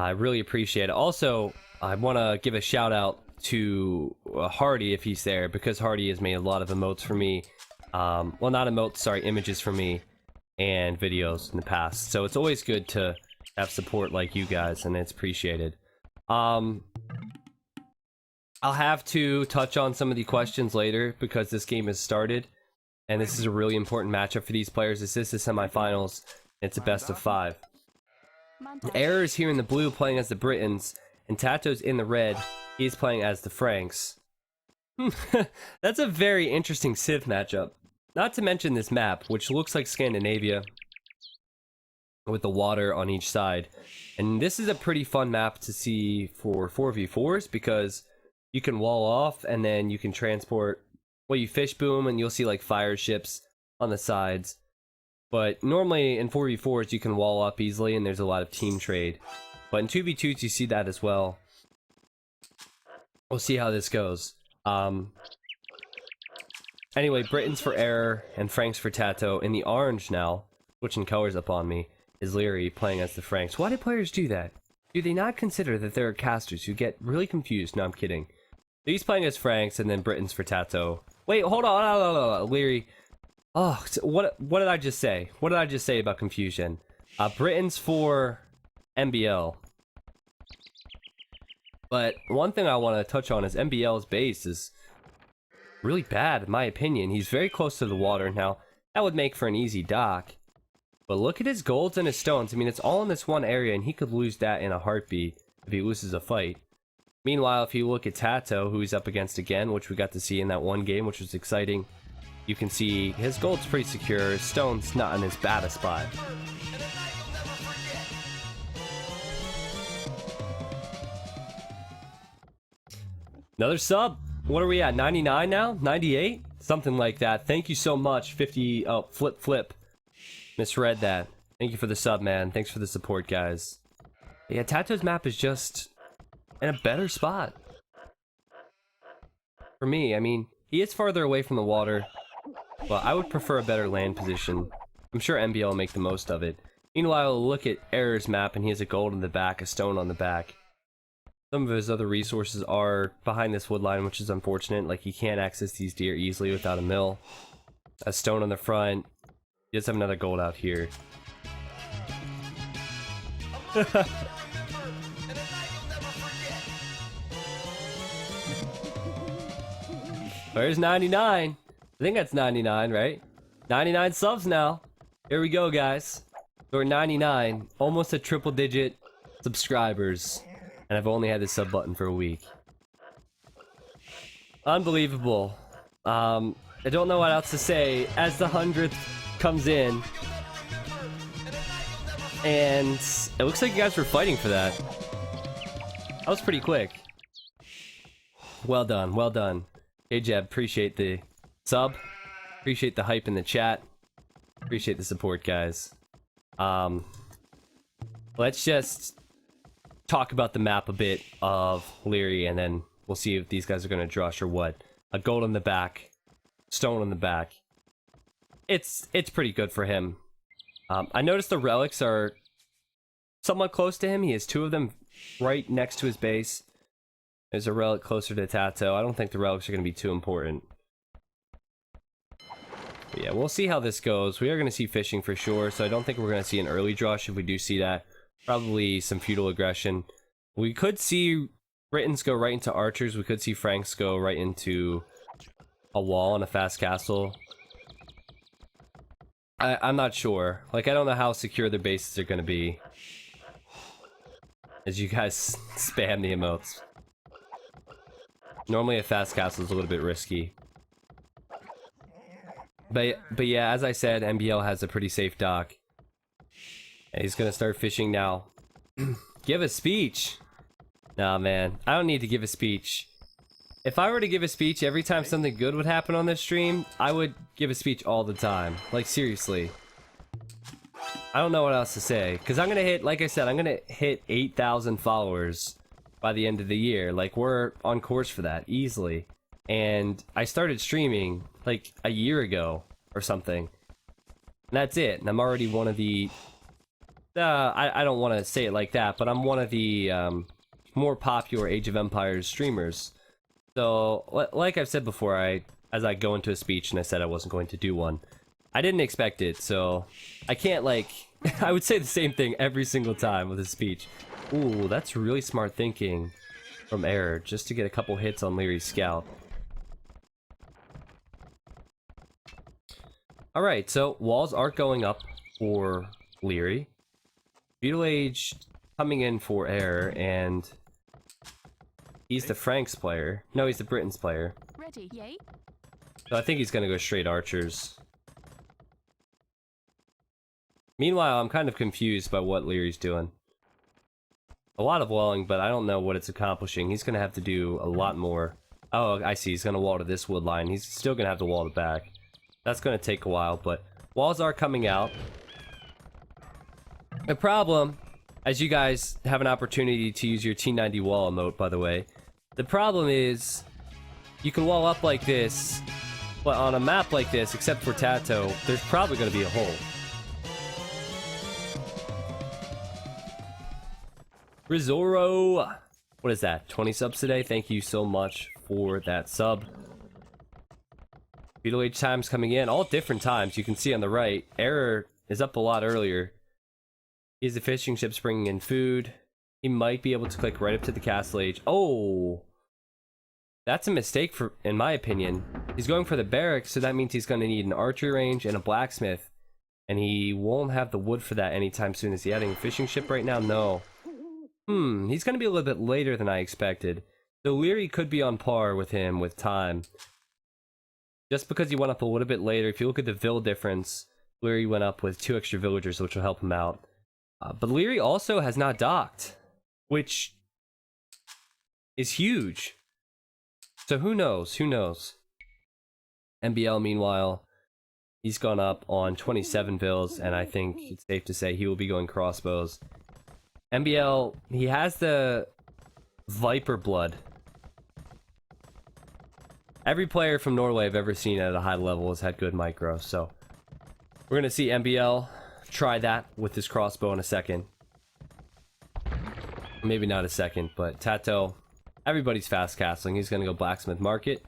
I really appreciate it. Also, I want to give a shout out to Hardy if he's there, because Hardy has made a lot of emotes for me. Well, not emotes, sorry, images for me and videos in the past. So it's always good to have support like you guys, and it's appreciated. I'll have to touch on some of the questions later because this game has started, and this is a really important matchup for these players. This is the semifinals. It's a best of 5. Error is here in the blue playing as the Britons, and Tato's in the red. He's playing as the Franks. That's a very interesting Civ matchup. Not to mention this map, which looks like Scandinavia with the water on each side. And this is a pretty fun map to see for 4v4s because you can wall off and then you can transport, well, you fish boom and you'll see like fire ships on the sides. But normally in 4v4s you can wall up easily and there's a lot of team trade. But in 2v2s you see that as well. We'll see how this goes. Anyway, Britons for Error and Franks for Tatoh. In the orange now, switching colors up on me, is Liereyy playing as the Franks. Why do players do that? Do they not consider that there are casters who get really confused? No, I'm kidding. So he's playing as Franks and then Britons for Tatoh. Wait, hold on. Liereyy. Oh, what did I just say? What did I just say about confusion? Britons for MBL. But one thing I want to touch on is MBL's base is really bad, in my opinion. He's very close to the water. Now, that would make for an easy dock. But look at his golds and his stones. I mean, it's all in this one area, and he could lose that in a heartbeat if he loses a fight. Meanwhile, if you look at Tatoh, who he's up against again, which we got to see in that one game, which was exciting, you can see his gold's pretty secure. His stone's not in as bad a spot. Another sub. What are we at? 99 now? 98? Something like that. Thank you so much. 50. Oh, flip. Misread that. Thank you for the sub, man. Thanks for the support, guys. Yeah, Tato's map is just in a better spot. For me, I mean, he is farther away from the water, but I would prefer a better land position. I'm sure MBL will make the most of it. Meanwhile, look at Error's map, and he has a gold in the back, a stone on the back. Some of his other resources are behind this wood line, which is unfortunate. Like, he can't access these deer easily without a mill. A stone on the front. He does have another gold out here. Where's 99? I think that's 99, right? 99 subs now. Here we go, guys. We're 99. Almost a triple digit subscribers. And I've only had this sub button for a week. Unbelievable. I don't know what else to say. As the 100th comes in, and it looks like you guys were fighting for that. That was pretty quick. Well done, well done. Hey Jeb, appreciate the sub. Appreciate the hype in the chat. Appreciate the support, guys. Let's just talk about the map a bit of Liereyy, and then we'll see if these guys are going to drush or what. A gold on the back, stone on the back. It's pretty good for him. I noticed the relics are somewhat close to him. He has 2 of them right next to his base. There's a relic closer to Tatoh. I don't think the relics are going to be too important. But yeah, we'll see how this goes. We are going to see fishing for sure, so I don't think we're going to see an early drush. If we do see that, probably some feudal aggression. We could see Britons go right into archers. We could see Franks go right into a wall and a fast castle. I'm not sure. Like, I don't know how secure their bases are going to be. As you guys spam the emotes. Normally a fast castle is a little bit risky. But yeah, as I said, MBL has a pretty safe dock. And he's gonna start fishing now. Give a speech! Nah, man. I don't need to give a speech. If I were to give a speech every time something good would happen on this stream, I would give a speech all the time. Like, seriously. I don't know what else to say. Because I'm gonna hit, like I said, I'm gonna hit 8,000 followers by the end of the year. Like, we're on course for that, easily. And I started streaming, like, a year ago, or something. And that's it. And I'm already one of the I don't want to say it like that, but I'm one of the more popular Age of Empires streamers. So, like I've said before, as I go into a speech and I said I wasn't going to do one, I didn't expect it, so I can't, like, I would say the same thing every single time with a speech. Ooh, that's really smart thinking from Error, just to get a couple hits on Lierey's scout. Alright, so walls are going up for Liereyy. Feudal Age coming in for Error, and he's the Franks player. No, he's the Britain's player. Ready, yay? So I think he's gonna go straight archers. Meanwhile, I'm kind of confused by what Lierey's doing. A lot of walling, but I don't know what it's accomplishing. He's gonna have to do a lot more. Oh, I see. He's gonna wall to this wood line. He's still gonna have to wall to back. That's gonna take a while, but walls are coming out. The problem, as you guys have an opportunity to use your T90 wall emote, by the way, the problem is you can wall up like this, but on a map like this, except for Tatoh, there's probably gonna be a hole. Rizoro, what is that? 20 subs today? Thank you so much for that sub. Feudal Age times coming in, all different times. You can see on the right, Error is up a lot earlier. He has the fishing ships bringing in food. He might be able to click right up to the Castle Age. Oh, that's a mistake in my opinion. He's going for the barracks, so that means he's going to need an archery range and a blacksmith. And he won't have the wood for that anytime soon. Is he adding a fishing ship right now? No. He's going to be a little bit later than I expected. So Liereyy could be on par with him with time. Just because he went up a little bit later, if you look at the vill difference, Liereyy went up with 2 extra villagers, which will help him out. But Liereyy also has not docked, which is huge. So who knows? Who knows? MBL, meanwhile, he's gone up on 27 vills, and I think it's safe to say he will be going crossbows. MBL, he has the Viper blood. Every player from Norway I've ever seen at a high level has had good micro, so we're going to see MBL try that with his crossbow in a second. Maybe not a second, but Tatoh, everybody's fast castling. He's going to go Blacksmith Market.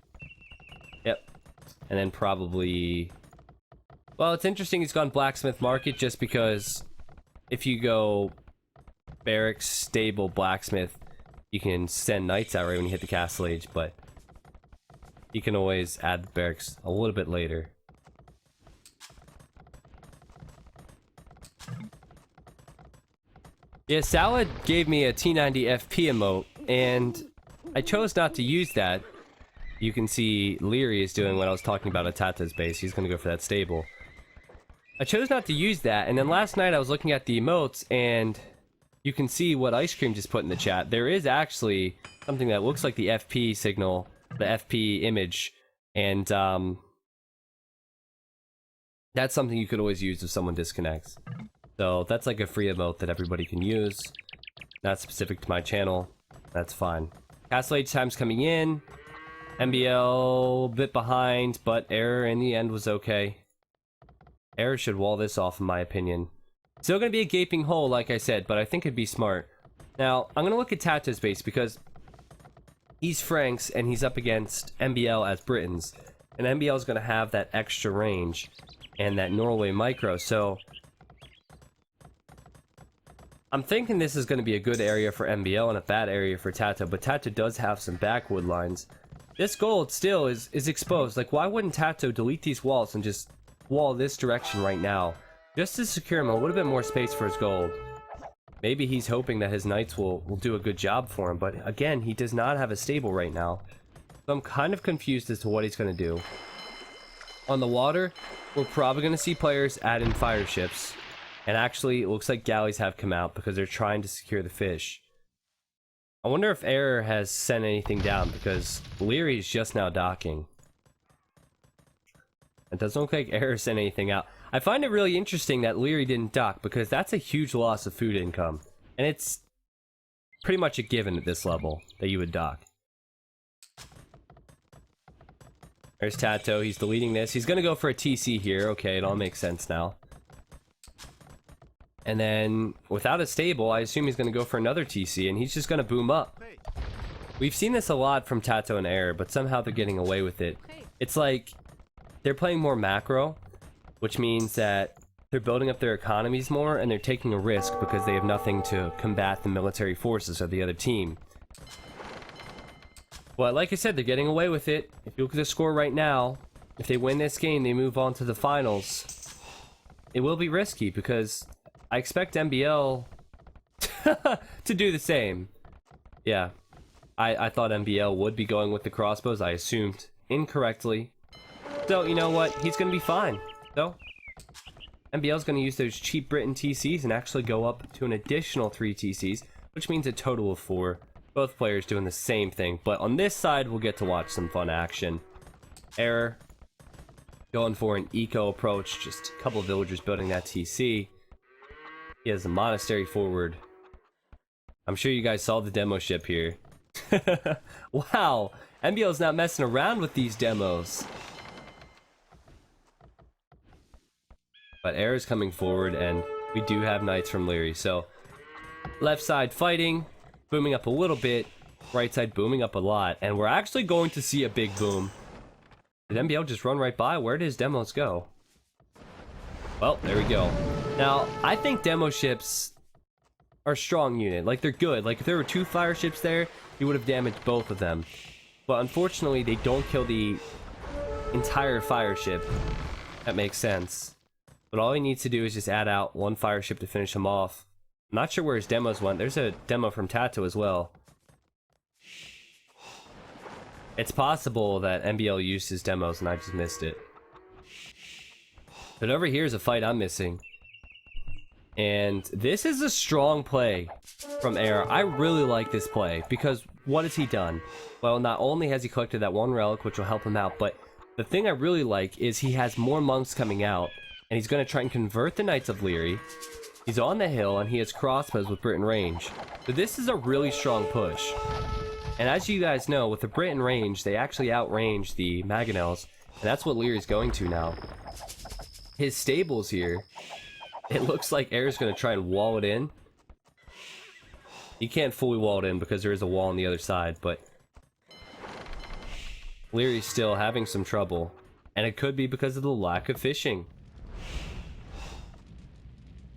Yep. And then probably... Well, it's interesting he's gone Blacksmith Market just because if you go barracks, stable, blacksmith, you can send knights out right when you hit the Castle Age, but you can always add the barracks a little bit later. Yeah, Salad gave me a T90 FP emote, and I chose not to use that. You can see Liereyy is doing what I was talking about at Tato's base. He's going to go for that stable. I chose not to use that, and then last night I was looking at the emotes, and you can see what Ice Cream just put in the chat. There is actually something that looks like the FP signal, the FP image, and that's something you could always use if someone disconnects. So that's like a free emote that everybody can use. Not specific to my channel. That's fine. Castle Age time's coming in. MBL a bit behind, but Error in the end was okay. Error should wall this off in my opinion. Still gonna be a gaping hole like I said, but I think it'd be smart. Now, I'm gonna look at Tato's base because he's Franks and he's up against MBL as Britons. And MBL is gonna have that extra range and that Norway micro, so I'm thinking this is going to be a good area for MBL and a bad area for Tatoh, but Tatoh does have some backwood lines. This gold still is exposed. Like, why wouldn't Tatoh delete these walls and just wall this direction right now? Just to secure him a little bit more space for his gold. Maybe he's hoping that his knights will do a good job for him, but again, he does not have a stable right now. So I'm kind of confused as to what he's going to do. On the water, we're probably going to see players add in fire ships. And actually, it looks like galleys have come out because they're trying to secure the fish. I wonder if Error has sent anything down because Liereyy is just now docking. It doesn't look like Error sent anything out. I find it really interesting that Liereyy didn't dock because that's a huge loss of food income. And it's pretty much a given at this level that you would dock. There's Tatoh, he's deleting this. He's gonna go for a TC here. Okay, it all makes sense now. And then, without a stable, I assume he's going to go for another TC, and he's just going to boom up. We've seen this a lot from Tatoh and Liereyy, but somehow they're getting away with it. It's like, they're playing more macro, which means that they're building up their economies more, and they're taking a risk because they have nothing to combat the military forces of the other team. But like I said, they're getting away with it. If you look at the score right now, if they win this game, they move on to the finals. It will be risky because I expect MBL to do the same. Yeah, I thought MBL would be going with the crossbows. I assumed incorrectly. So, you know what? He's going to be fine. So, MBL's going to use those cheap Britain TCs and actually go up to an additional 3 TCs, which means a total of 4. Both players doing the same thing. But on this side, we'll get to watch some fun action. Error going for an eco approach. Just a couple of villagers building that TC. He has a monastery forward. I'm sure you guys saw the demo ship here. Wow, MBL's not messing around with these demos. But Error's coming forward, and we do have knights from Liereyy. So, left side fighting, booming up a little bit. Right side booming up a lot. And we're actually going to see a big boom. Did MBL just run right by? Where did his demos go? Well, there we go. Now, I think demo ships are a strong unit. Like, they're good. Like, if there were 2 fire ships there, you would have damaged both of them. But unfortunately, they don't kill the entire fire ship. That makes sense. But all he needs to do is just add out 1 fire ship to finish him off. I'm not sure where his demos went. There's a demo from Tatoh as well. It's possible that MBL used his demos and I just missed it. But over here is a fight I'm missing. And this is a strong play from Liereyy. I really like this play because what has he done? Well, not only has he collected that 1 relic, which will help him out, but the thing I really like is he has more monks coming out, and he's going to try and convert the Knights of Liereyy. He's on the hill, and he has crossbows with Britain range. So this is a really strong push. And as you guys know, with the Britain range, they actually outrange the Mangonels, and that's what Lierey's going to now. His stables here, it looks like Lierey's going to try and wall it in. He can't fully wall it in because there is a wall on the other side, but Lierey's still having some trouble, and it could be because of the lack of fishing.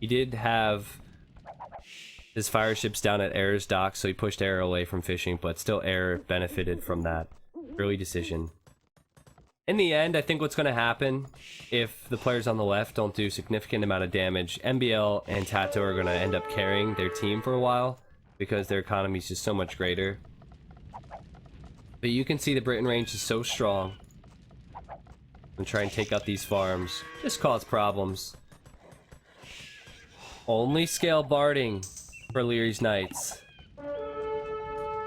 He did have his fire ships down at Lierey's dock, so he pushed Liereyy away from fishing, but still Liereyy benefited from that early decision. In the end, I think what's going to happen, if the players on the left don't do a significant amount of damage, MBL and Tatoh are going to end up carrying their team for a while, because their economy is just so much greater. But you can see the Britain range is so strong. And try and take out these farms. Just cause problems. Only scale barding for Lierey's Knights.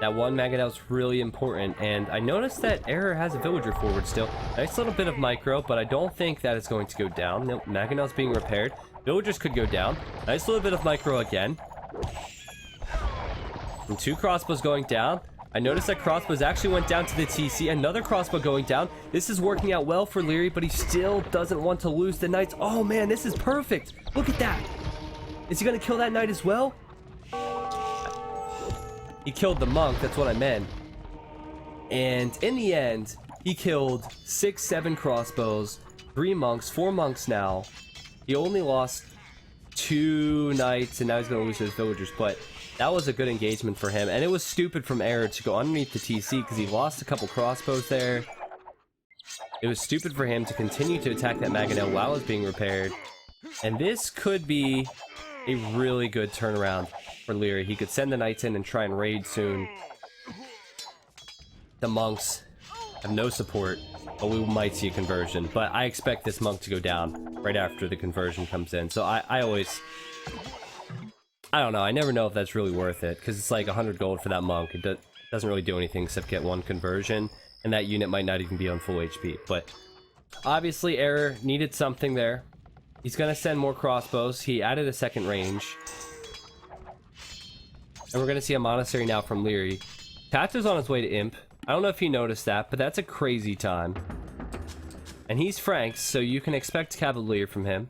That 1 Mangonel is really important, and I noticed that Liereyy has a villager forward still. Nice little bit of micro, but I don't think that is going to go down. Nope, Mangonel's being repaired. Villagers could go down. Nice little bit of micro again. And 2 crossbows going down. I noticed that crossbows actually went down to the TC. Another crossbow going down. This is working out well for Liereyy, but he still doesn't want to lose the Knights. Oh man, this is perfect. Look at that. Is he going to kill that Knight as well? He killed the monk, that's what I meant. And in the end, he killed 6, 7 crossbows, 3 monks, 4 monks now. He only lost 2 knights, and now he's going to lose his villagers, but that was a good engagement for him. And it was stupid from Liereyy to go underneath the TC because he lost a couple crossbows there. It was stupid for him to continue to attack that Mangonel while it was being repaired. And this could be a really good turnaround for Liereyy. He could send the knights in and try and raid soon. The monks have no support, but we might see a conversion. But I expect this monk to go down right after the conversion comes in. So I don't know. I never know if that's really worth it, because it's like 100 gold for that monk. It doesn't really do anything except get 1 conversion, and that unit might not even be on full HP. But obviously, Liereyy needed something there. He's going to send more crossbows. He added a 2nd range. And we're going to see a monastery now from Liereyy. Tatoh's on his way to Imp. I don't know if you noticed that, but that's a crazy time. And he's Franks, so you can expect Cavalier from him.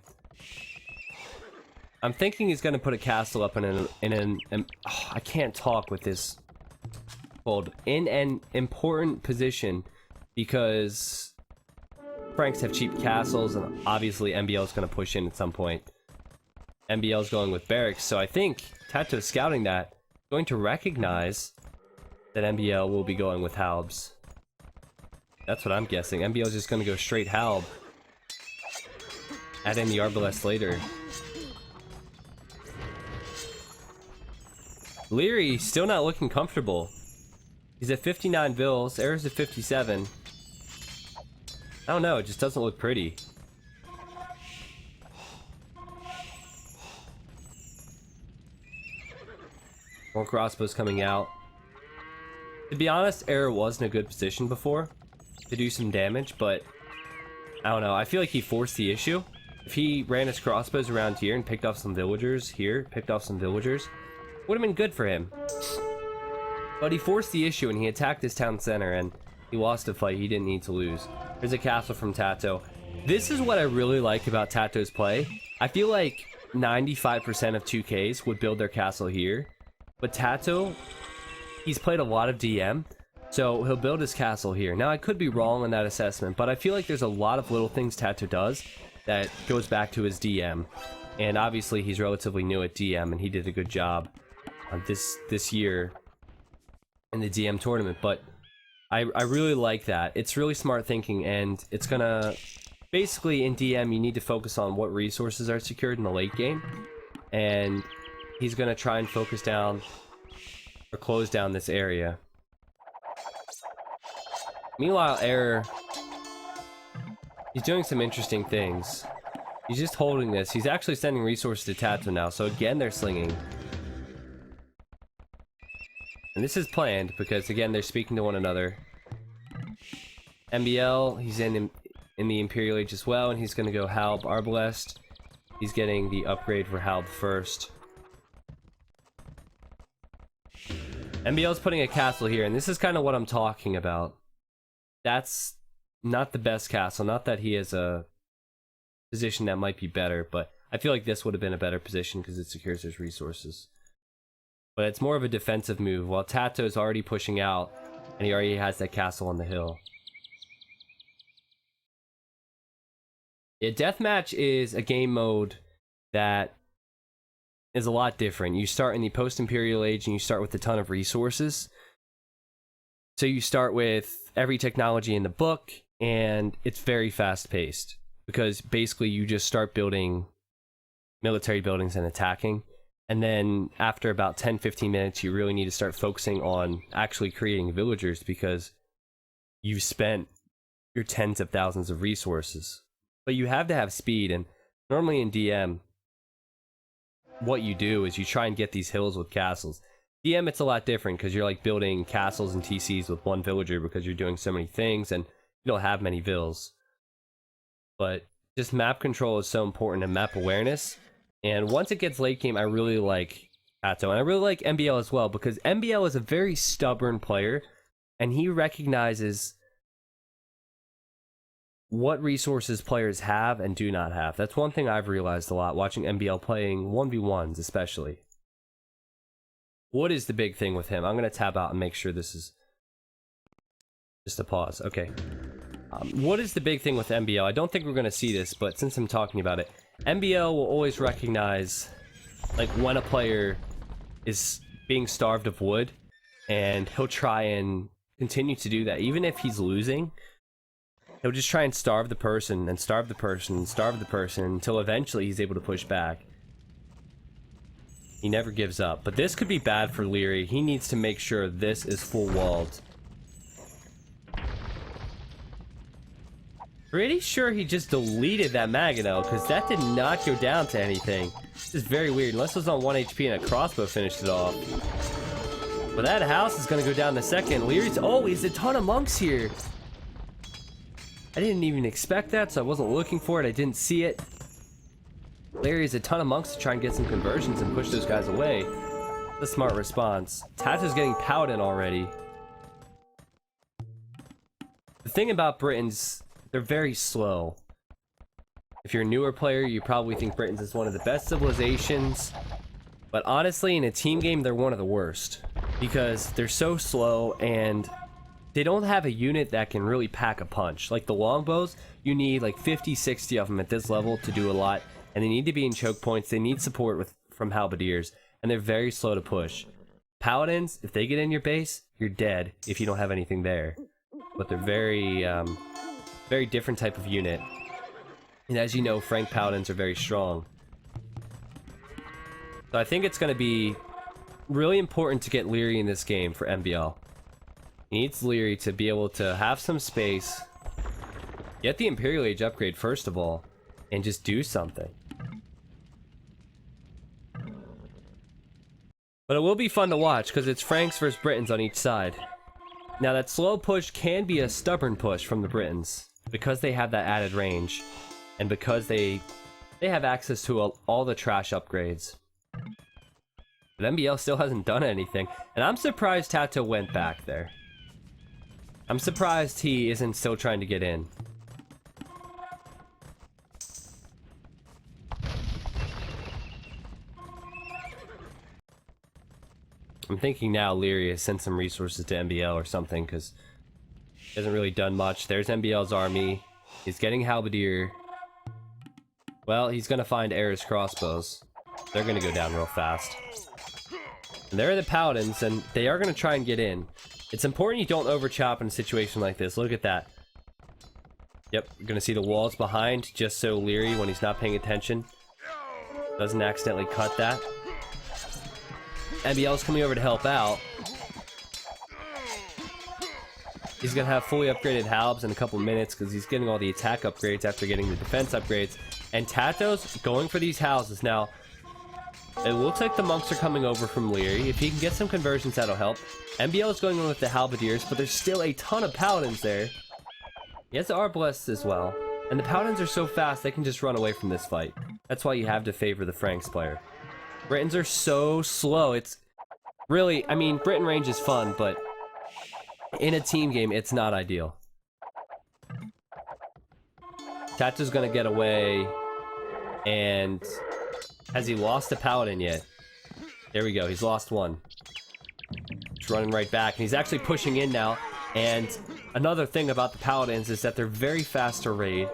I'm thinking he's gonna put a castle up in I can't talk with this hold in an important position because Franks have cheap castles and obviously MBL is gonna push in at some point. MBL is going with barracks, so I think Tatoh scouting that, going to recognize that MBL will be going with halbs. That's what I'm guessing. MBL is just gonna go straight halb. Add in the arbalest later. Liereyy still not looking comfortable. He's at 59 vills, Error's at 57. I don't know, it just doesn't look pretty. More crossbows coming out. To be honest, Error was in a good position before to do some damage, but I don't know, I feel like he forced the issue. If he ran his crossbows around here and picked off some villagers here, would have been good for him. But he forced the issue and he attacked his town center and he lost a fight he didn't need to lose. There's a castle from Tatoh. This is what I really like about Tatoh's play. I feel like 95% of 2Ks would build their castle here. But Tatoh, he's played a lot of DM, so he'll build his castle here. Now I could be wrong on that assessment, but I feel like there's a lot of little things Tatoh does that goes back to his DM. And obviously he's relatively new at DM and he did a good job this year in the DM tournament, but I really like that. It's really smart thinking, and it's gonna basically in DM you need to focus on what resources are secured in the late game, and he's gonna try and focus down or close down this area. Meanwhile, Error, he's doing some interesting things. He's just holding this. He's actually sending resources to Tatoh now, so again they're slinging. And this is planned because again they're speaking to one another. MBL, he's in the Imperial Age as well, and he's gonna go Halb Arbalest. He's getting the upgrade for Halb first. MBL's putting a castle here, and this is kind of what I'm talking about. That's not the best castle, not that he has a position that might be better, but I feel like this would have been a better position because it secures his resources. But it's more of a defensive move, while Tatoh is already pushing out, and he already has that castle on the hill. Yeah, Deathmatch is a game mode that is a lot different. You start in the post-Imperial Age, and you start with a ton of resources. So you start with every technology in the book, and it's very fast-paced, because basically you just start building military buildings and attacking. And then after about 10-15 minutes, you really need to start focusing on actually creating villagers because you've spent your tens of thousands of resources. But you have to have speed, and normally in DM, what you do is you try and get these hills with castles. DM, it's a lot different because you're like building castles and TCs with one villager because you're doing so many things and you don't have many vills. But just map control is so important and map awareness. And once it gets late game, I really like Tatoh, and I really like MBL as well, because MBL is a very stubborn player, and he recognizes what resources players have and do not have. That's one thing I've realized a lot, watching MBL playing 1v1s especially. What is the big thing with him? I'm going to tab out and make sure this is just a pause. Okay. What is the big thing with MBL? I don't think we're going to see this, but since I'm talking about it, MBL will always recognize like when a player is being starved of wood, and he'll try and continue to do that even if he's losing. He'll just try and starve the person and starve the person and starve the person until eventually he's able to push back. He never gives up, but this could be bad for Liereyy. He needs to make sure this is full walled. Pretty sure he just deleted that Magano, because that did not go down to anything. This is very weird, unless it was on 1 HP and a crossbow finished it off. But that house is going to go down in a second. Lierey's... Oh, he's a ton of monks here. I didn't even expect that, so I wasn't looking for it. I didn't see it. Lierey's a ton of monks to try and get some conversions and push those guys away. That's a smart response. Tatoh's getting Paladin already. The thing about Britons... they're very slow. If you're a newer player, you probably think Britain's is one of the best civilizations. But honestly, in a team game, they're one of the worst. Because they're so slow and they don't have a unit that can really pack a punch. Like the longbows, you need like 50, 60 of them at this level to do a lot. And they need to be in choke points. They need support from halberdiers. And they're very slow to push. Paladins, if they get in your base, you're dead if you don't have anything there. But they're very different type of unit. And as you know, Frank Paladins are very strong. So I think it's going to be really important to get Liereyy in this game for MBL. He needs Liereyy to be able to have some space, get the Imperial Age upgrade first of all, and just do something. But it will be fun to watch because it's Franks versus Britons on each side. Now that slow push can be a stubborn push from the Britons because they have that added range. And because they have access to all the trash upgrades. But MBL still hasn't done anything. And I'm surprised Tatoh went back there. I'm surprised he isn't still trying to get in. I'm thinking now Liereyy has sent some resources to MBL or something because he hasn't really done much. There's MBL's army. He's getting halberdier. Well, he's gonna find Era's crossbows. They're gonna go down real fast. And there are the Paladins, and they are gonna try and get in. It's important you don't overchop in a situation like this. Look at that. Yep, you're gonna see the walls behind, just so Liereyy, when he's not paying attention, doesn't accidentally cut that. MBL's coming over to help out. He's gonna have fully upgraded halbs in a couple minutes because he's getting all the attack upgrades after getting the defense upgrades. And Tatoh's going for these houses. Now, it looks like the monks are coming over from Liereyy. If he can get some conversions, that'll help. MBL is going in with the halberdiers, but there's still a ton of paladins there. He has the arbalests as well. And the paladins are so fast, they can just run away from this fight. That's why you have to favor the Franks player. Britons are so slow. It's really, I mean, Britain range is fun, but in a team game, it's not ideal. Tatoh's gonna get away, and has he lost a paladin yet? There we go, he's lost one. He's running right back, and he's actually pushing in now. And another thing about the paladins is that they're very fast to raid.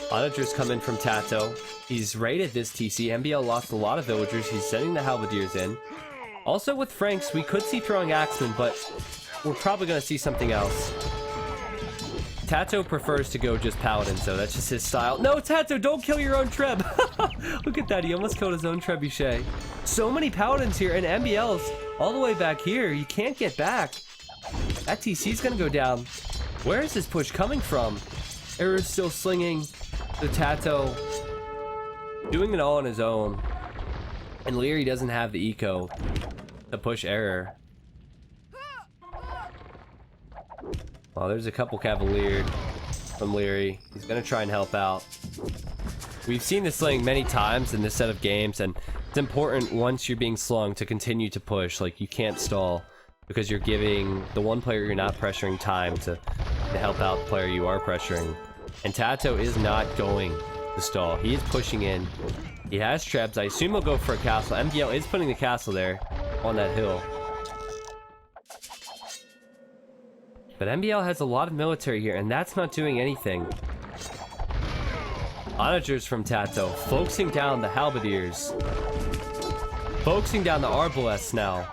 Onagers come in from Tatoh. He's raided this TC. MBL lost a lot of villagers. He's sending the halberdiers in. Also with Franks, we could see throwing axemen, but we're probably gonna see something else. Tatoh prefers to go just paladins, though. That's just his style. No, Tatoh, don't kill your own treb. Look at that. He almost killed his own trebuchet. So many paladins here, and MBL's all the way back here. You can't get back. That TC's gonna go down. Where is this push coming from? Era's still slinging. The Tatoh doing it all on his own. And Liereyy doesn't have the eco to push Era. Well, there's a couple Cavalier from Liereyy. He's gonna try and help out. We've seen this sling many times in this set of games, and it's important once you're being slung to continue to push. Like, you can't stall because you're giving the one player you're not pressuring time to help out the player you are pressuring. And Tatoh is not going to stall. He is pushing in. He has trebs. I assume he'll go for a castle. MBL is putting the castle there on that hill. But MBL has a lot of military here, and that's not doing anything. Onagers from Tatoh, focusing down the halberdiers. Focusing down the arbalests now.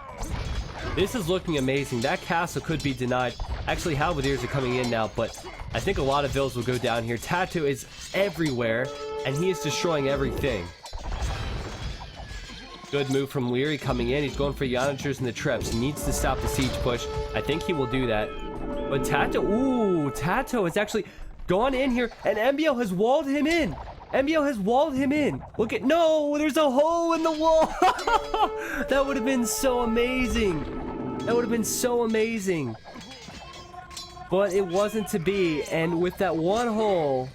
This is looking amazing. That castle could be denied. Actually, halberdiers are coming in now, but I think a lot of vills will go down here. Tatoh is everywhere, and he is destroying everything. Good move from Liereyy coming in. He's going for the Onagers and the Trebs. He needs to stop the siege push. I think he will do that. But Tatoh, ooh, Tatoh has actually gone in here, and MBL has walled him in. MBL has walled him in. Look at, no, there's a hole in the wall. That would have been so amazing. That would have been so amazing. But it wasn't to be, and with that one hole,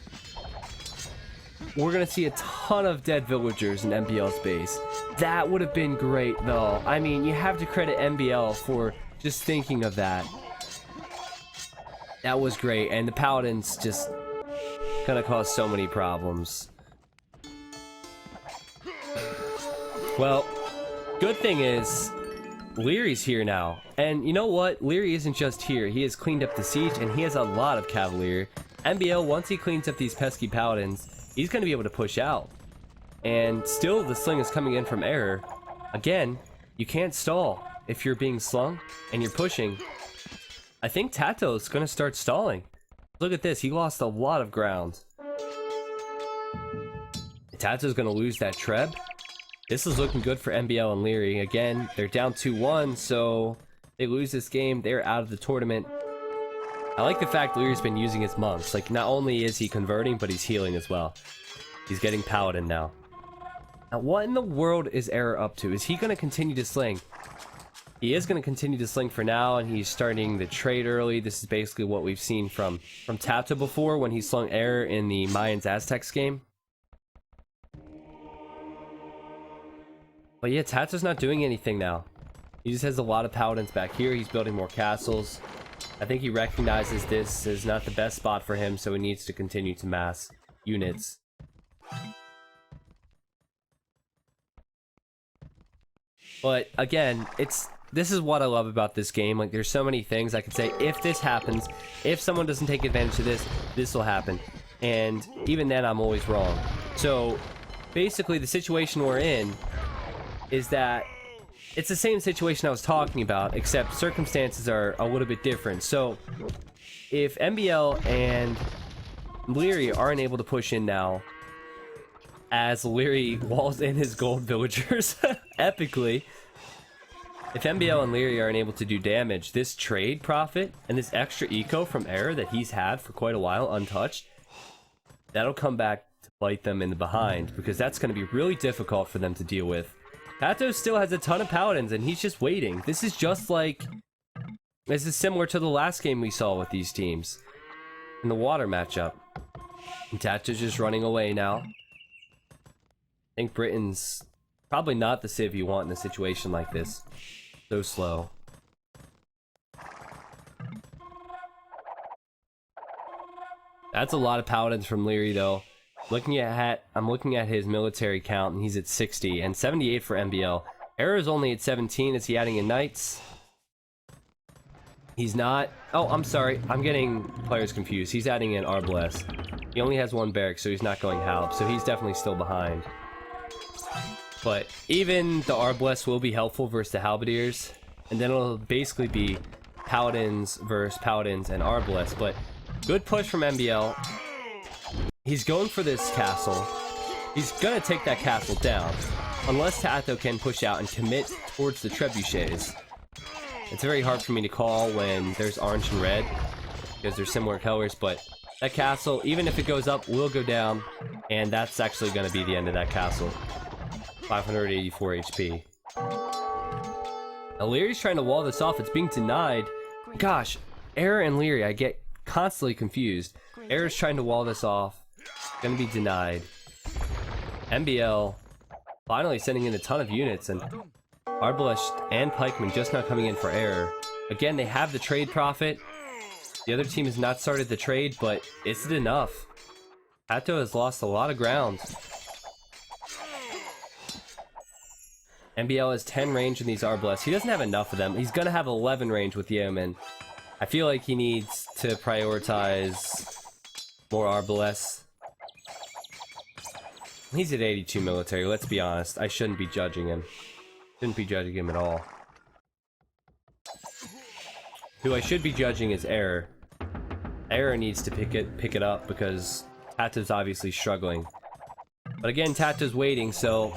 we're gonna see a ton of dead villagers in MBL's base. That would have been great, though. I mean, you have to credit MBL for just thinking of that. That was great, and the Paladins just Gonna cause so many problems. Well, good thing is Lierey's here now. And you know what? Liereyy isn't just here. He has cleaned up the siege and he has a lot of Cavalier. MBL, once he cleans up these pesky paladins, he's going to be able to push out. And still the sling is coming in from Error. Again, you can't stall if you're being slung and you're pushing. I think Tatoh is going to start stalling. Look at this. He lost a lot of ground. Tato's going to lose that Treb. This is looking good for MBL and Liereyy. Again, they're down 2-1, so they lose this game. They're out of the tournament. I like the fact Lierey's been using his monks. Like, not only is he converting, but he's healing as well. He's getting Paladin now. Now, what in the world is Error up to? Is he going to continue to sling? He is going to continue to sling for now, and he's starting the trade early. This is basically what we've seen from Tatoh before when he slung Error in the Mayans Aztecs game. But yeah, Tato's not doing anything now. He just has a lot of paladins back here. He's building more castles. I think he recognizes this is not the best spot for him, so he needs to continue to mass units. But again, this is what I love about this game. Like, there's so many things I could say. If this happens, if someone doesn't take advantage of this, this will happen. And even then, I'm always wrong. So basically, the situation we're in is that it's the same situation I was talking about, except circumstances are a little bit different. So if MBL and Liereyy aren't able to push in now, as Liereyy walls in his gold villagers epically, if MBL and Liereyy aren't able to do damage, this trade profit and this extra eco from Error that he's had for quite a while untouched, that'll come back to bite them in the behind, because that's going to be really difficult for them to deal with. Tatoh still has a ton of paladins and he's just waiting. This is similar to the last game we saw with these teams in the water matchup. And Tatoh's just running away now. I think Britain's probably not the civ you want in a situation like this. So slow. That's a lot of paladins from Liereyy though. I'm looking at his military count, and he's at 60, and 78 for MBL. Error is only at 17. Is he adding in knights? He's not. Oh, I'm sorry. I'm getting players confused. He's adding in Arbalest. He only has one barrack, so he's not going Halb, so he's definitely still behind. But even the Arbalest will be helpful versus the Halberdiers, and then it'll basically be Paladins versus Paladins and Arbalest. But good push from MBL. He's going for this castle. He's gonna take that castle down. Unless Tatoh can push out and commit towards the trebuchets. It's very hard for me to call when there's orange and red, because they're similar colors, but that castle, even if it goes up, will go down, and that's actually gonna be the end of that castle. 584 HP. Now Lierey's trying to wall this off. It's being denied. Gosh, Error and Liereyy, I get constantly confused. Error's trying to wall this off. Gonna be denied. MBL finally sending in a ton of units, and Arbalest and Pikeman just not coming in for Error. Again, they have the trade profit. The other team has not started the trade, but is it enough? Tatoh has lost a lot of ground. MBL has 10 range in these Arbalests. He doesn't have enough of them. He's gonna have 11 range with Yeoman. I feel like he needs to prioritize more Arbalests. He's at 82 military, let's be honest. I shouldn't be judging him. Shouldn't be judging him at all. Who I should be judging is Error. Error needs to pick it up because Tatoh's obviously struggling. But again, Tatoh's waiting, so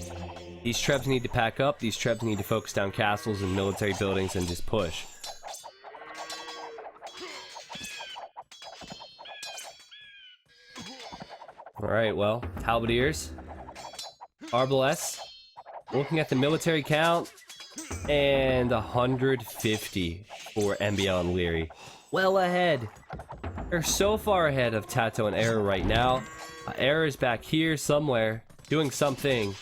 these trebs need to pack up. These trebs need to focus down castles and military buildings and just push. Alright, well, Halberdiers. Arbalest. Looking at the military count. And 150 for MBL and Liereyy. Well ahead. They're so far ahead of Tatoh and Error right now. Error is back here somewhere, doing something.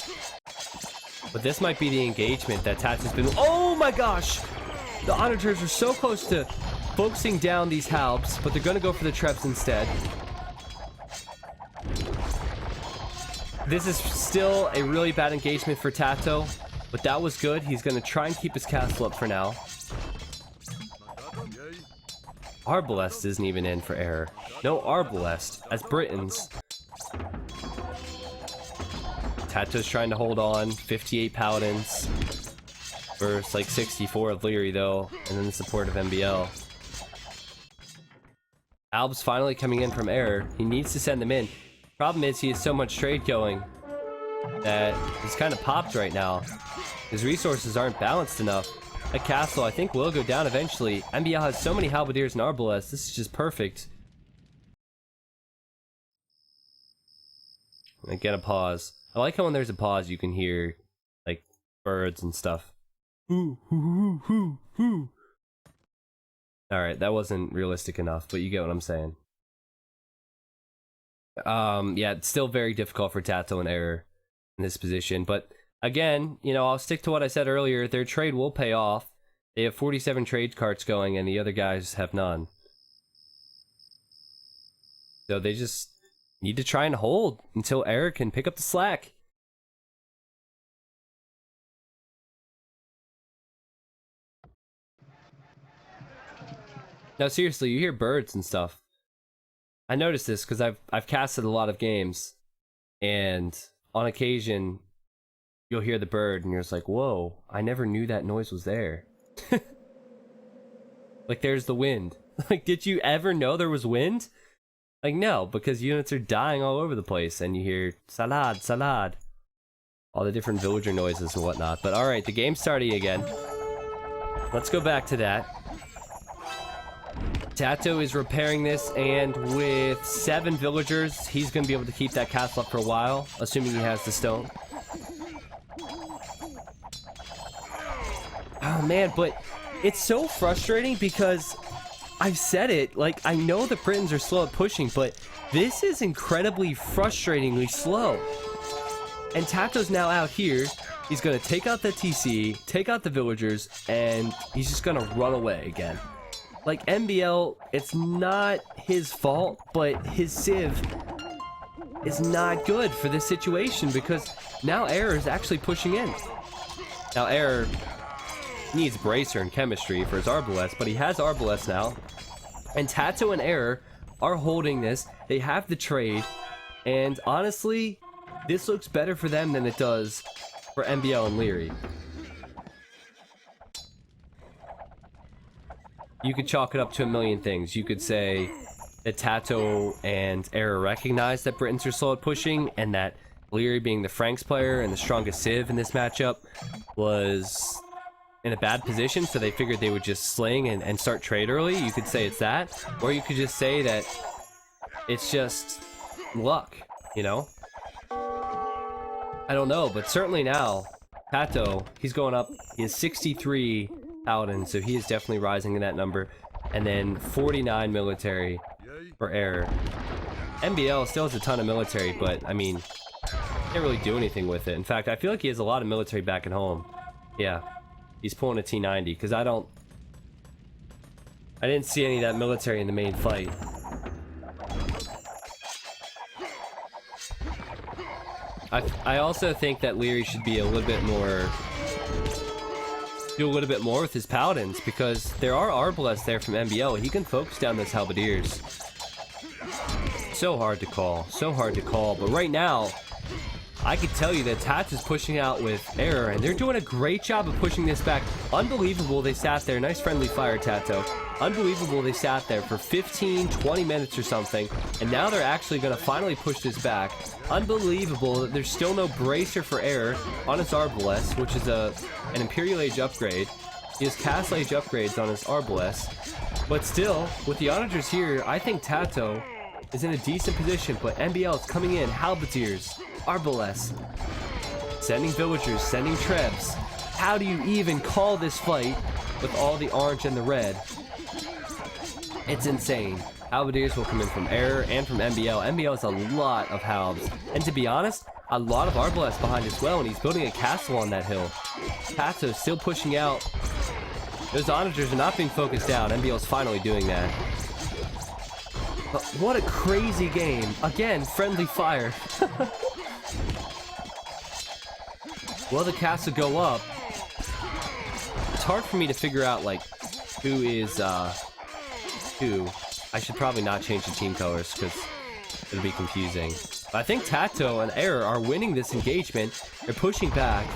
But this might be the engagement that Tatoh's been... Oh my gosh! The Onagers are so close to focusing down these Halbs, but they're gonna go for the Trebs instead. This is still a really bad engagement for Tatoh, but that was good. He's going to try and keep his castle up for now. Arbalest isn't even in for error. No Arbalest as Britons. Tato's trying to hold on. 58 Paladins versus like 64 of Liereyy though, and then the support of MBL. Alb's finally coming in from error. He needs to send them in. Problem is he has so much trade going that he's kind of popped right now. His resources aren't balanced enough. That castle I think will go down eventually. MBL has so many halberdiers and arbalests. This is just perfect. I get a pause. I like how when there's a pause you can hear like birds and stuff. Hoo hoo hoo hoo. Alright, that wasn't realistic enough, but you get what I'm saying. Yeah, it's still very difficult for Tatoh and error in this position, but again, you know, I'll stick to what I said earlier. Their trade will pay off. They have 47 trade carts going, and the other guys have none. So they just need to try and hold until error can pick up the slack. Now seriously, you hear birds and stuff. I noticed this because I've casted a lot of games, and on occasion you'll hear the bird and you're just like, whoa, I never knew that noise was there. Like there's the wind. Like, did you ever know there was wind? Like, no, because units are dying all over the place and you hear salad, salad. All the different villager noises and whatnot. But alright, the game's starting again. Let's go back to that. Tatoh is repairing this, and with 7 villagers, he's going to be able to keep that castle up for a while, assuming he has the stone. Oh man, but it's so frustrating because I've said it, like, I know the Britons are slow at pushing, but this is incredibly frustratingly slow. And Tato's now out here. He's going to take out the TC, take out the villagers, and he's just going to run away again. Like, MBL, it's not his fault, but his Civ is not good for this situation because now Error is actually pushing in. Now, Error needs Bracer and Chemistry for his Arbalest, but he has Arbalest now. And Tatoh and Error are holding this. They have the trade, and honestly, this looks better for them than it does for MBL and Liereyy. You could chalk it up to a million things. You could say that Tatoh and Error recognize that Britons are slow at pushing, and that Liereyy, being the Franks player and the strongest Civ in this matchup, was in a bad position, so they figured they would just sling and start trade early. You could say it's that, or you could just say that it's just luck, you know? I don't know, but certainly now, Tatoh, he's going up. He has 63 Paladins, so he is definitely rising in that number. And then 49 military for Error. MBL still has a ton of military, but I mean, can't really do anything with it. In fact, I feel like he has a lot of military back at home. Yeah, he's pulling a T90 because I didn't see any of that military in the main fight. I also think that Liereyy should be a little bit more, do a little bit more with his Paladins, because there are Arbalests there from MBL. He can focus down those Halberdiers. So hard to call, but right now, I can tell you that Tats is pushing out with Error, and they're doing a great job of pushing this back. Unbelievable they sat there. Nice friendly fire, Tatoh. Unbelievable they sat there for 15, 20 minutes or something, and now they're actually going to finally push this back. Unbelievable that there's still no Bracer for Error on his Arbalest, which is an Imperial Age upgrade. He has Castle Age upgrades on his Arbalest. But still, with the Onagers here, I think Tatoh is in a decent position, but MBL is coming in. Halberdiers, Arbalest, sending villagers, sending trebs. How do you even call this fight with all the orange and the red? It's insane. Halberdiers will come in from Error and from MBL. MBL has a lot of halbs. And to be honest, a lot of Arbalest behind as well, and he's building a castle on that hill. Tato's still pushing out. Those Onagers are not being focused down. MBL's finally doing that. But what a crazy game. Again, friendly fire. will the castle go up? It's hard for me to figure out, like, who is, who. I should probably not change the team colors, because it'll be confusing. But I think Tatoh and Error are winning this engagement. They're pushing back.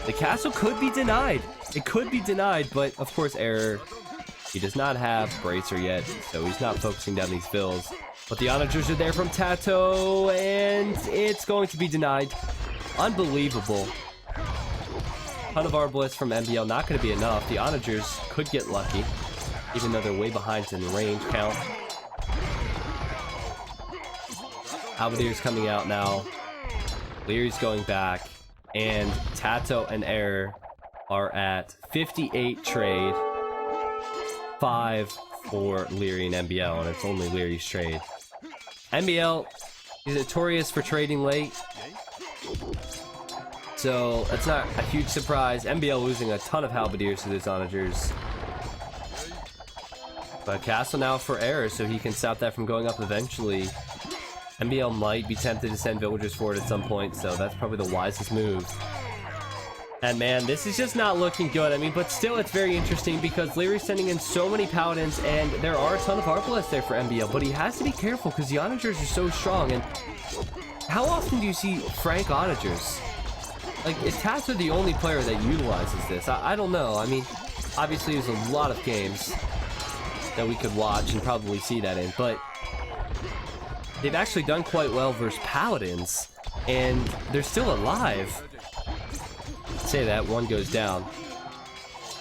The castle could be denied. It could be denied, but of course Error, he does not have Bracer yet, so he's not focusing down these fills. But the onagers are there from Tatoh, and it's going to be denied. Unbelievable. Ton of Arbalists from MBL, not going to be enough. The onagers could get lucky, even though they're way behind in range count. Halberdier's coming out now. Lierey's going back. And Tatoh and Error are at 58 trade. 5 for Liereyy and MBL, and it's only Lierey's trade. MBL is notorious for trading late, so that's not a huge surprise. MBL losing a ton of Halberdiers to those onagers. But castle now for Error, so he can stop that from going up eventually. MBL might be tempted to send villagers forward at some point, so that's probably the wisest move. And man, this is just not looking good. I mean, but still it's very interesting because Lierey's sending in so many paladins, and there are a ton of Arbalists there for MBL, but he has to be careful because the onagers are so strong. And how often do you see Frank onagers? Like, is Tatoh the only player that utilizes this? I don't know. I mean, obviously there's a lot of games that we could watch and probably see that in, but they've actually done quite well versus paladins, and they're still alive. Say that, one goes down.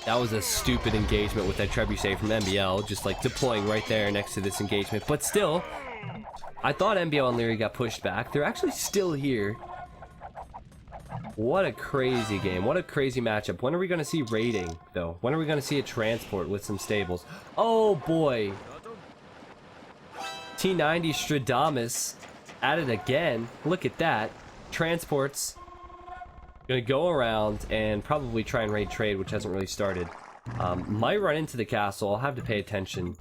That was a stupid engagement with that trebuchet from MBL, just like deploying right there next to this engagement. But still, I thought MBL and Liereyy got pushed back. They're actually still here. What a crazy game. What a crazy matchup. When are we going to see raiding, though? When are we going to see a transport with some stables? Oh, boy. T90 Stradamus at it again. Look at that. Transports. Gonna go around and probably try and raid trade, which hasn't really started. Might run into the castle. I'll have to pay attention.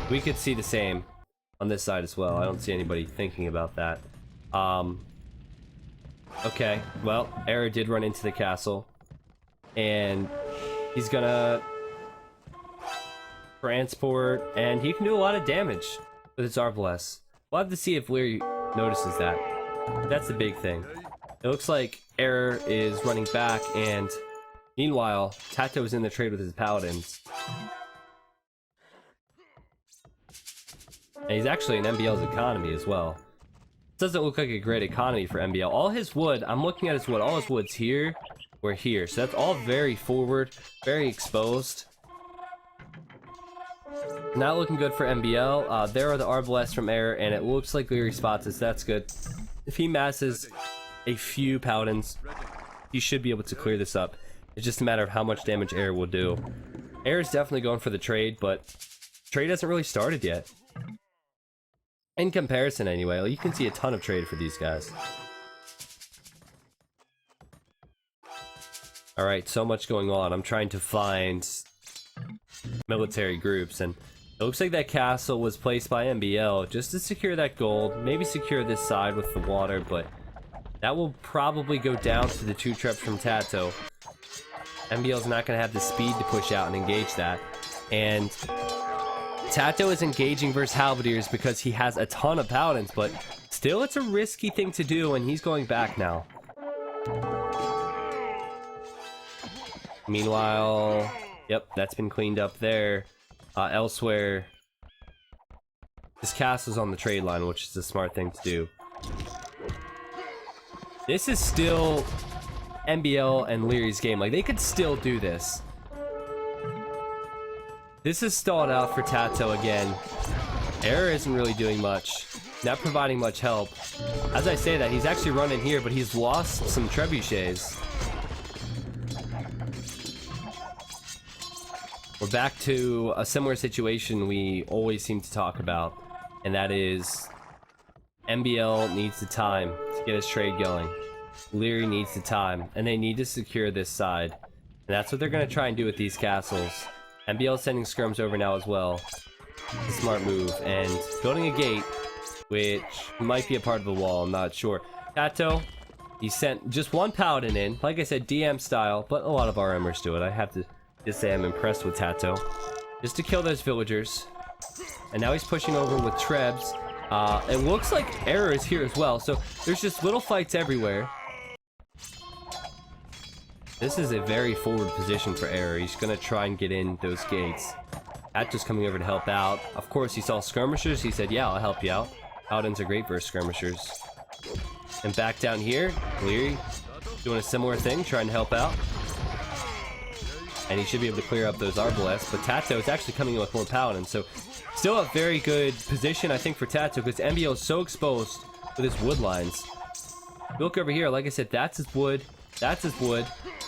We could see the same on this side as well. I don't see anybody thinking about that. Okay, well, Error did run into the castle, and he's gonna transport, and he can do a lot of damage with his Arbalest. We'll have to see if Liereyy notices that. That's the big thing. It looks like Error is running back, and meanwhile, Tatoh is in the trade with his paladins. And he's actually in MBL's economy as well. Doesn't look like a great economy for MBL. All his wood, I'm looking at his wood, all his wood's here, we're here. So that's all very forward, very exposed. Not looking good for MBL. There are the Arbalests from Error, and it looks like Liereyy spots us. That's good. If he masses a few paladins, he should be able to clear this up. It's just a matter of how much damage Error will do. Error's definitely going for the trade, but trade hasn't really started yet. In comparison, anyway, you can see a ton of trade for these guys. Alright, so much going on. I'm trying to find military groups, and it looks like that castle was placed by MBL just to secure that gold, maybe secure this side with the water, but that will probably go down to the 2 traps from Tatoh. MBL's not going to have the speed to push out and engage that, and Tatoh is engaging versus Halberdiers because he has a ton of paladins, but still it's a risky thing to do, and he's going back now. Meanwhile, yep, that's been cleaned up there. Elsewhere, this castle's on the trade line, which is a smart thing to do. This is still MBL and Lierey's game. Like, they could still do this. This is stalled out for Tatoh again. Error isn't really doing much. Not providing much help. As I say that, he's actually running here, but he's lost some trebuchets. We're back to a similar situation we always seem to talk about, and that is MBL needs the time to get his trade going. Liereyy needs the time, and they need to secure this side. And that's what they're going to try and do with these castles. MBL is sending scrims over now as well. It's a smart move, and building a gate which might be a part of the wall, I'm not sure. Tatoh, he sent just one paladin in, like I said, DM style, but a lot of RMers do it. I have to just say I'm impressed with Tatoh. Just to kill those villagers. And now he's pushing over with Trebs. It looks like Error is here as well, so there's just little fights everywhere. This is a very forward position for Error. He's gonna try and get in those gates. Tatoh's coming over to help out. Of course, he saw skirmishers. He said, yeah, I'll help you out. Paladins are great versus skirmishers. And back down here, Liereyy doing a similar thing, trying to help out. And he should be able to clear up those Arbalests. But Tatoh is actually coming in with more Paladins, so still a very good position, I think, for Tatoh, because MBL is so exposed with his wood lines. Look over here, like I said, that's his wood, that's his wood.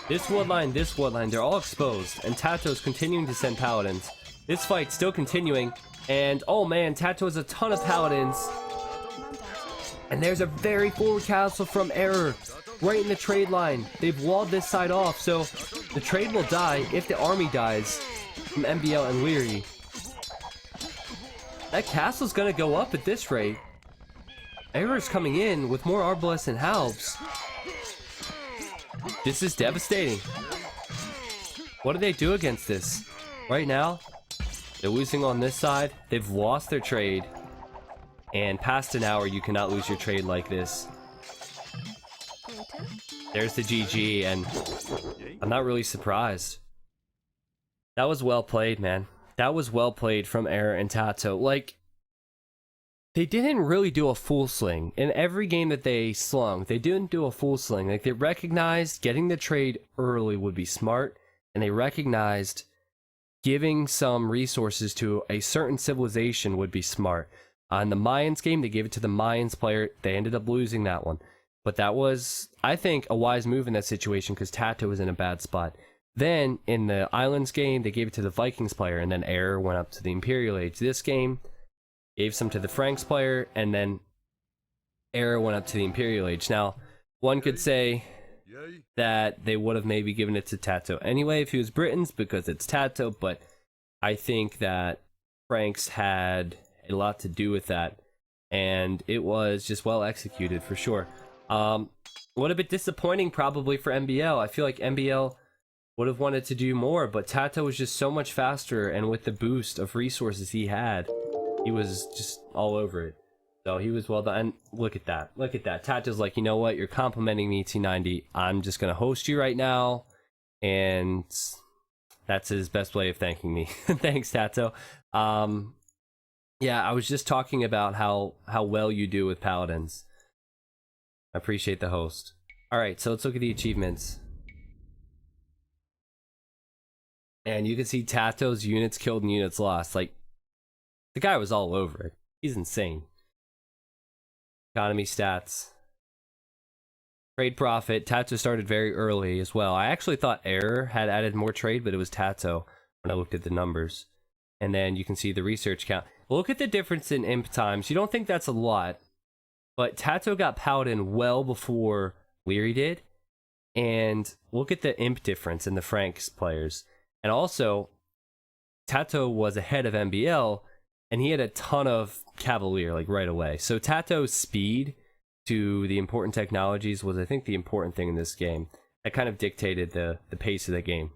This wood line, they're all exposed. And Tatoh is continuing to send Paladins. This fight's still continuing. And, oh man, Tatoh has a ton of Paladins. And there's a very forward castle from Error, right in the trade line. They've walled this side off, so the trade will die if the army dies from MBL and Liereyy. That castle's gonna go up at this rate. Error's coming in with more Arbalests and Halbs. This is devastating. What do they do against this? Right now, they're losing on this side. They've lost their trade. And past an hour, you cannot lose your trade like this. There's the GG, and I'm not really surprised. That was well played, man. That was well played from Error and Tatoh. Like, they didn't really do a full sling. In every game that they slung, they didn't do a full sling. Like, they recognized getting the trade early would be smart, and they recognized giving some resources to a certain civilization would be smart. In the Mayans game, they gave it to the Mayans player. They ended up losing that one. But that was, I think, a wise move in that situation because Tatoh was in a bad spot. Then, in the Islands game, they gave it to the Vikings player, and then Error went up to the Imperial Age. This game gave some to the Franks player, and then Error went up to the Imperial Age. Now, one could say that they would have maybe given it to Tatoh anyway if he was Britons, because it's Tatoh, but I think that Franks had a lot to do with that, and it was just well executed for sure. What a bit disappointing probably for MBL. I feel like MBL would have wanted to do more, but Tatoh was just so much faster, and with the boost of resources he had, he was just all over it. So he was well done. And look at that. Look at that. Tatoh's like, you know what? You're complimenting me, T90. I'm just going to host you right now. And that's his best way of thanking me. Thanks, Tatoh. Yeah, I was just talking about how well you do with Paladins. I appreciate the host. Alright, so let's look at the achievements. And you can see Tatoh's units killed and units lost. Like, the guy was all over it. He's insane. Economy stats. Trade profit. Tatoh started very early as well. I actually thought Error had added more trade, but it was Tatoh when I looked at the numbers. And then you can see the research count. Look at the difference in imp times. You don't think that's a lot, but Tatoh got Paladin well before Liereyy did. And look at the imp difference in the Franks players. And also, Tatoh was ahead of MBL, and he had a ton of Cavalier, like, right away. So Tatoh's speed to the important technologies was, I think, the important thing in this game. That kind of dictated the pace of the game.